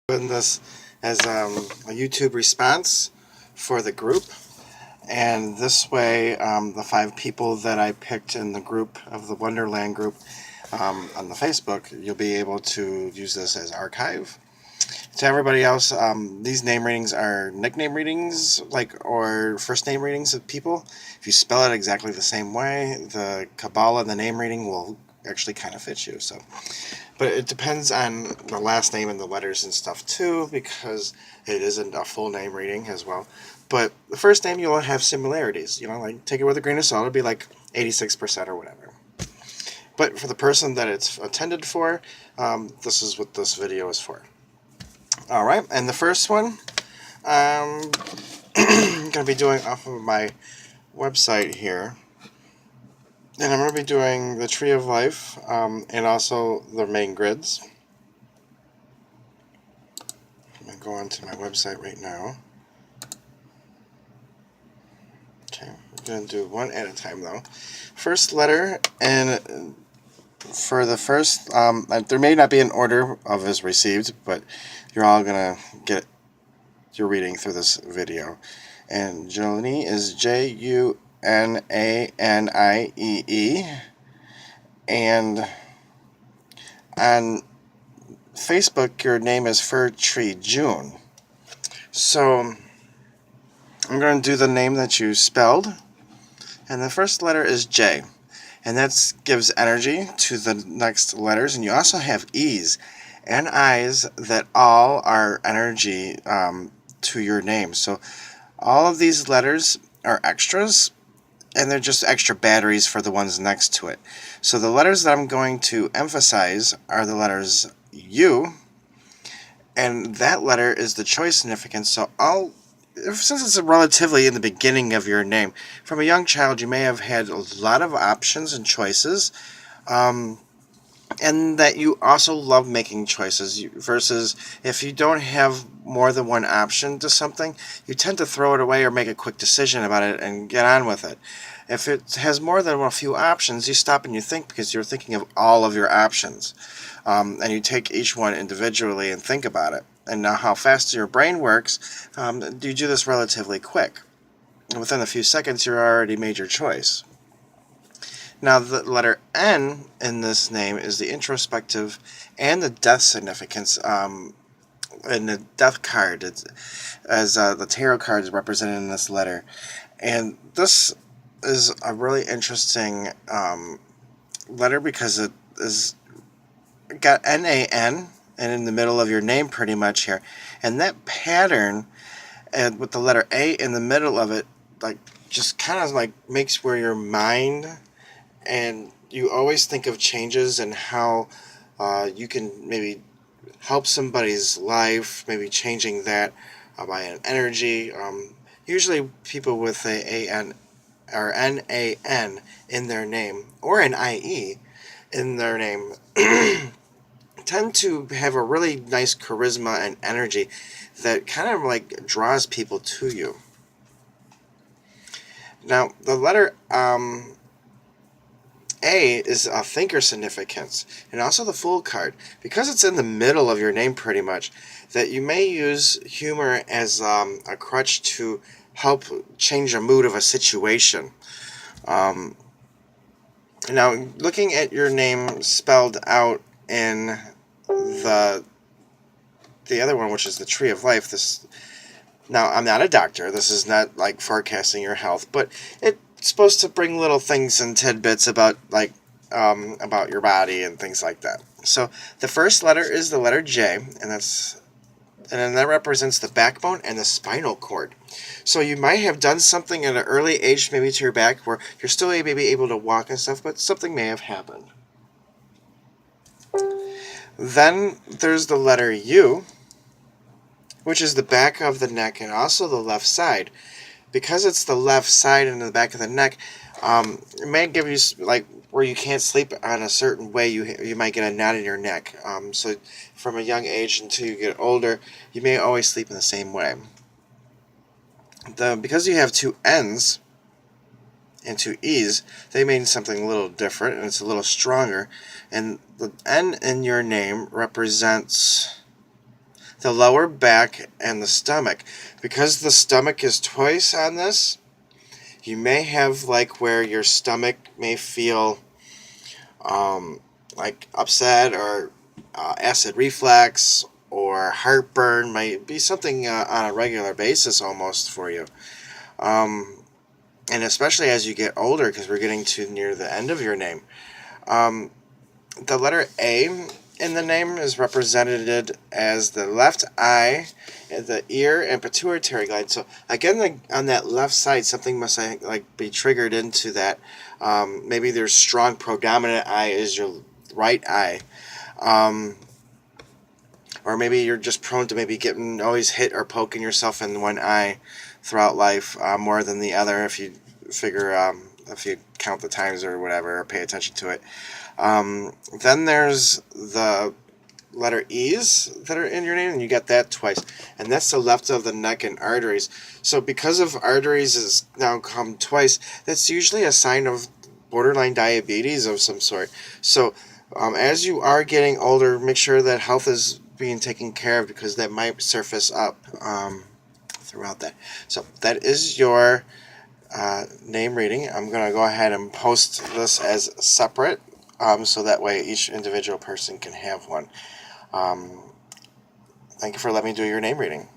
Doing this as a YouTube response for the group, and this way the 5 people that I picked in the group of the Wonderland group on the Facebook, you'll be able to use this as archive. To everybody else, these name readings are nickname readings, or first name readings of people. If you spell it exactly the same way, the Kabbalah and the name reading will actually kind of fit you. But it depends on the last name and the letters and stuff too, because it isn't a full name reading as well. But the first name, you'll have similarities. Take it with a grain of salt. It'll be like 86% or whatever. But for the person that it's intended for, this is what this video is for. All right, and the first one, I'm going to be doing off of my website here. And I'm going to be doing the Tree of Life and also the main grids. I'm going to go onto my website right now. Okay, we're going to do one at a time though. First letter, and for the first, there may not be an order of as received, but you're all going to get your reading through this video. And Junaniee is Junaniee. And on Facebook, your name is Fir Tree June. So I'm going to do the name that you spelled. And the first letter is J. And that gives energy to the next letters. And you also have E's and I's that all are energy to your name. So all of these letters are extras, and they're just extra batteries for the ones next to it. So the letters that I'm going to emphasize are the letters U, and that letter is the choice significance. So since it's relatively in the beginning of your name, from a young child you may have had a lot of options and choices, and that you also love making choices, versus if you don't have more than one option to something, you tend to throw it away or make a quick decision about it and get on with it. If it has more than a few options, you stop and you think, because you're thinking of all of your options, and you take each one individually and think about it. And now how fast your brain works, you do this relatively quick. Within a few seconds, you've already made your choice. Now, the letter N in this name is the introspective and the death significance. In the death card, as the tarot card is represented in this letter. And this is a really interesting letter because it is got N-A-N and in the middle of your name pretty much here. And that pattern, and with the letter A in the middle of it, just kind of makes where your mind, and you always think of changes and how you can maybe help somebody's life, maybe changing that by an energy. Usually people with a A-N or N-A-N in their name, or an I-E in their name, tend to have a really nice charisma and energy that kind of draws people to you. Now, the letter A is a thinker significance, and also the Fool card, because it's in the middle of your name pretty much, that you may use humor as a crutch to help change the mood of a situation. Now, looking at your name spelled out in the other one, which is the Tree of Life, now, I'm not a doctor. This is not forecasting your health, but it's supposed to bring little things and tidbits about about your body and things like that. So the first letter is the letter J, and then that represents the backbone and the spinal cord. So you might have done something at an early age, maybe to your back, where you're still maybe able to walk and stuff, but something may have happened. Then there's the letter U, which is the back of the neck and also the left side. Because it's the left side and the back of the neck, it may give you where you can't sleep on a certain way. You might get a knot in your neck. So from a young age until you get older, you may always sleep in the same way. Because you have 2 N's and 2 E's, they mean something a little different, and it's a little stronger. And the N in your name represents the lower back, and the stomach. Because the stomach is twice on this, you may have like where your stomach may feel like upset or acid reflux or heartburn, might be something on a regular basis almost for you. And especially as you get older, because we're getting to near the end of your name. The letter A in the name is represented as the left eye, the ear, and pituitary gland. So again, like on that left side, something must like be triggered into that. Maybe there's strong predominant eye is your right eye. Or maybe you're just prone to maybe getting always hit or poking yourself in one eye throughout life more than the other, if you figure if you count the times or whatever, or pay attention to it. Then there's the letter E's that are in your name, and you get that twice, and that's the left of the neck and arteries. So because of arteries is now come twice, that's usually a sign of borderline diabetes of some sort. So as you are getting older, make sure that health is being taken care of, because that might surface up throughout that. So that is your name reading. I'm going to go ahead and post this as separate, so that way each individual person can have one. Thank you for letting me do your name reading.